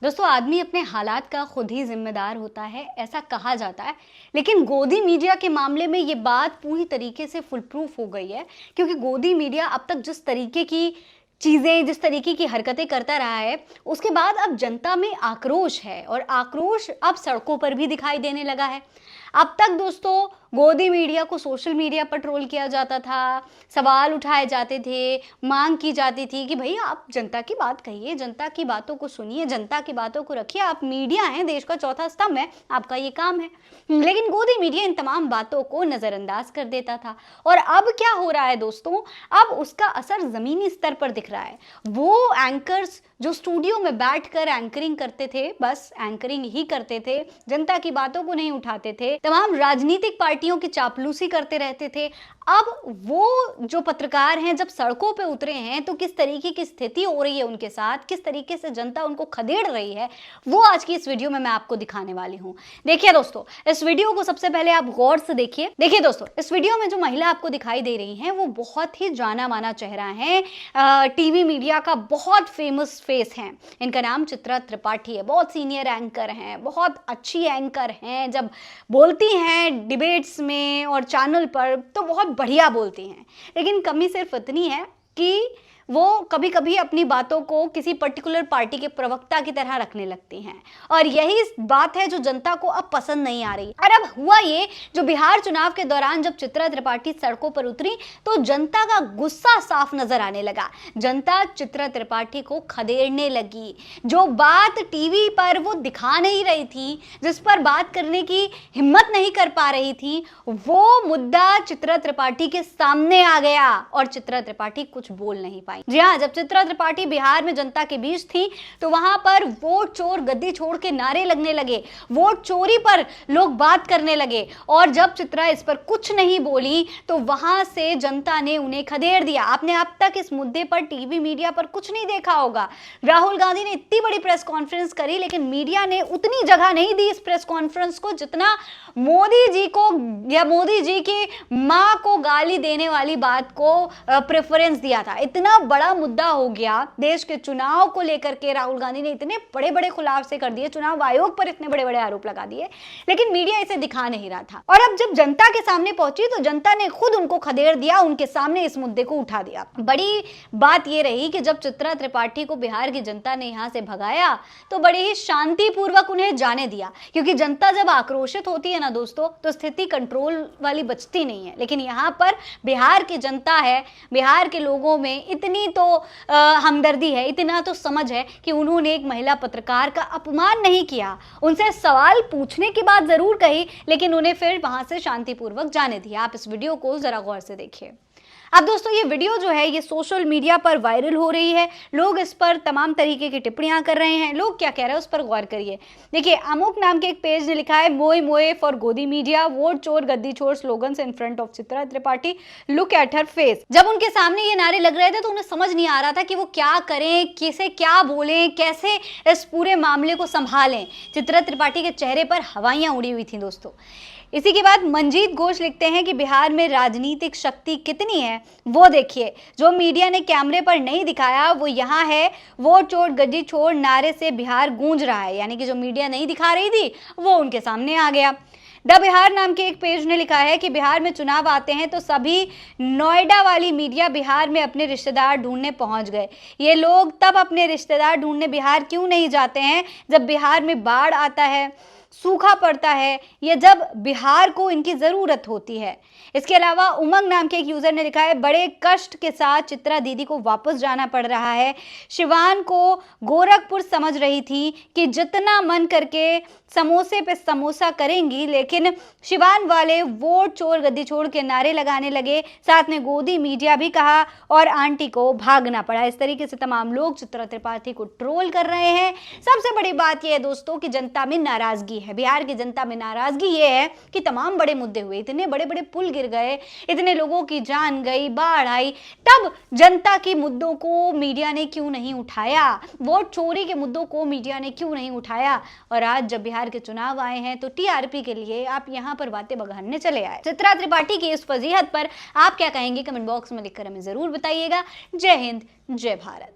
दोस्तों, आदमी अपने हालात का खुद ही जिम्मेदार होता है, ऐसा कहा जाता है। लेकिन गोदी मीडिया के मामले में ये बात पूरी तरीके से फुल प्रूफ हो गई है, क्योंकि गोदी मीडिया अब तक जिस तरीके की चीज़ें, जिस तरीके की हरकतें करता रहा है, उसके बाद अब जनता में आक्रोश है और आक्रोश अब सड़कों पर भी दिखाई देने लगा है। अब तक दोस्तों गोदी मीडिया को सोशल मीडिया पर ट्रोल किया जाता था, सवाल उठाए जाते थे, मांग की जाती थी कि भई आप जनता की बात कहिए, जनता की बातों को सुनिए, जनता की बातों को रखिए, आप मीडिया हैं, देश का चौथा स्तंभ है, आपका ये काम है। लेकिन गोदी मीडिया इन तमाम बातों को नज़रअंदाज कर देता था। और अब क्या हो रहा है दोस्तों, अब उसका असर ज़मीनी स्तर पर दिख रहा है। वो एंकर्स जो स्टूडियो में बैठकर एंकरिंग करते थे, बस एंकरिंग ही करते थे, जनता की बातों को नहीं उठाते थे, तमाम राजनीतिक पार्टियों की चापलूसी करते रहते थे। अब वो जो पत्रकार हैं, जब सड़कों पे उतरे हैं, तो किस तरीके की स्थिति हो रही है उनके साथ, किस तरीके से जनता उनको खदेड़ रही है, वो आज की इस वीडियो में मैं आपको दिखाने वाली हूँ। देखिए दोस्तों, इस वीडियो को सबसे पहले आप गौर से देखिए। देखिए दोस्तों, इस वीडियो में जो महिला आपको दिखाई दे रही हैं, वो बहुत ही जाना माना चेहरा है, टीवी मीडिया का बहुत फेमस फेस हैं। इनका नाम चित्रा त्रिपाठी है, बहुत सीनियर एंकर हैं, बहुत अच्छी एंकर हैं। जब बोलती हैं डिबेट्स में और चैनल पर तो बहुत बढ़िया बोलती हैं। लेकिन कमी सिर्फ इतनी है कि वो कभी कभी अपनी बातों को किसी पर्टिकुलर पार्टी के प्रवक्ता की तरह रखने लगती हैं, और यही बात है जो जनता को अब पसंद नहीं आ रही। और अब हुआ ये, जो बिहार चुनाव के दौरान जब चित्रा त्रिपाठी सड़कों पर उतरी, तो जनता का गुस्सा साफ नजर आने लगा। जनता चित्रा त्रिपाठी को खदेड़ने लगी। जो बात टीवी पर वो दिखा नहीं रही थी, जिस पर बात करने की हिम्मत नहीं कर पा रही थी, वो मुद्दा चित्रा त्रिपाठी के सामने आ गया और चित्रा त्रिपाठी कुछ बोल नहीं पाई। जी हाँ, जब चित्रा त्रिपाठी बिहार में जनता के बीच थी, तो वहां पर वोट चोर गद्दी छोड़ के नारे लगने लगे, वोट चोरी पर लोग बात करने लगे। और जब चित्रा इस पर कुछ नहीं बोली, तो वहां से जनता ने उन्हें खदेड़ दिया। आपने अब तक इस मुद्दे पर टीवी मीडिया पर कुछ नहीं देखा होगा। राहुल गांधी ने इतनी बड़ी प्रेस कॉन्फ्रेंस करी, लेकिन मीडिया ने उतनी जगह नहीं दी इस प्रेस कॉन्फ्रेंस को, जितना मोदी जी को या मोदी जी की मां को गाली देने वाली बात को प्रेफरेंस दिया था। इतना बड़ा मुद्दा हो गया देश के चुनाव को लेकर के, राहुल गांधी ने इतने बड़े बड़े खुलासे कर दिए, चुनाव आयोग पर इतने बड़े बड़े आरोप लगा दिए, लेकिन मीडिया इसे दिखा नहीं रहा था। और अब जब जनता के सामने पहुंची, तो जनता ने खुद उनको खदेड़ दिया, उनके सामने इस मुद्दे को उठा दिया। बड़ी बात यह रही कि जब चित्रा त्रिपाठी को बिहार की जनता ने यहां से भगाया, तो बड़े ही शांतिपूर्वक उन्हें जाने दिया, क्योंकि जनता जब आक्रोशित होती है ना दोस्तों, तो स्थिति कंट्रोल वाली बचती नहीं है। लेकिन यहाँ पर बिहार की जनता है, बिहार के लोगों में इतनी तो हमदर्दी है, इतना तो समझ है कि उन्होंने एक महिला पत्रकार का अपमान नहीं किया, उनसे सवाल पूछने की बात जरूर कही, लेकिन उन्हें फिर वहां से शांतिपूर्वक जाने दिया। आप इस वीडियो को जरा गौर से देखिए। अब दोस्तों, ये वीडियो जो है, ये सोशल मीडिया पर वायरल हो रही है, लोग इस पर तमाम तरीके की टिप्पणियां कर रहे हैं। लोग क्या कह रहे हैं उस पर गौर करिए। देखिए, अमुक नाम के एक पेज ने लिखा है, मोए मोए फॉर गोदी मीडिया, वोट चोर गद्दी छोर slogans in front of Chitra Tripathi, look at her face. जब उनके सामने ये नारे लग रहे थे, तो उन्हें समझ नहीं आ रहा था कि वो क्या करें, किसे क्या बोलें, कैसे इस पूरे मामले को संभालें। चित्रा त्रिपाठी के चेहरे पर हवाइयां उड़ी हुई थी दोस्तों। इसी के बाद मंजीत घोष लिखते हैं कि बिहार में राजनीतिक शक्ति कितनी है वो देखिए, जो मीडिया ने कैमरे पर नहीं दिखाया वो यहाँ है। वोट चोर गद्दी छोड़ नारे से बिहार गूंज रहा है, यानी कि जो मीडिया नहीं दिखा रही थी वो उनके सामने आ गया। द बिहार नाम के एक पेज ने लिखा है कि बिहार में चुनाव आते हैं तो सभी नोएडा वाली मीडिया बिहार में अपने रिश्तेदार ढूंढने पहुंच गए। ये लोग तब अपने रिश्तेदार ढूंढने बिहार क्यों नहीं जाते हैं जब बिहार में बाढ़ आता है, सूखा पड़ता है, या जब बिहार को इनकी ज़रूरत होती है। इसके अलावा उमंग नाम के एक यूज़र ने लिखा है, बड़े कष्ट के साथ चित्रा दीदी को वापस जाना पड़ रहा है। शिवान को गोरखपुर समझ रही थी कि जितना मन करके समोसे पे समोसा करेंगी, लेकिन शिवान वाले वोट चोर गद्दी छोड़ के नारे लगाने लगे, साथ में गोदी मीडिया भी कहा और आंटी को भागना पड़ा। इस तरीके से तमाम लोग चित्रा त्रिपाठी को ट्रोल कर रहे हैं। सबसे बड़ी बात यह है दोस्तों कि जनता में नाराजगी है, बिहार की जनता में नाराजगी ये है कि तमाम बड़े मुद्दे हुए, इतने बड़े बड़े पुल गिर गए, इतने लोगों की जान गई, बाढ़ आई, तब जनता के मुद्दों को मीडिया ने क्यों नहीं उठाया, वोट चोरी के मुद्दों को मीडिया ने क्यों नहीं उठाया। और आज जब बिहार के चुनाव आए हैं, तो टीआरपी के लिए आप यहां पर बातें बघाड़ने चले आए। चित्रा त्रिपाठी की इस फजीहत पर आप क्या कहेंगे, कमेंट बॉक्स में लिखकर हमें जरूर बताइएगा। जय हिंद, जय भारत।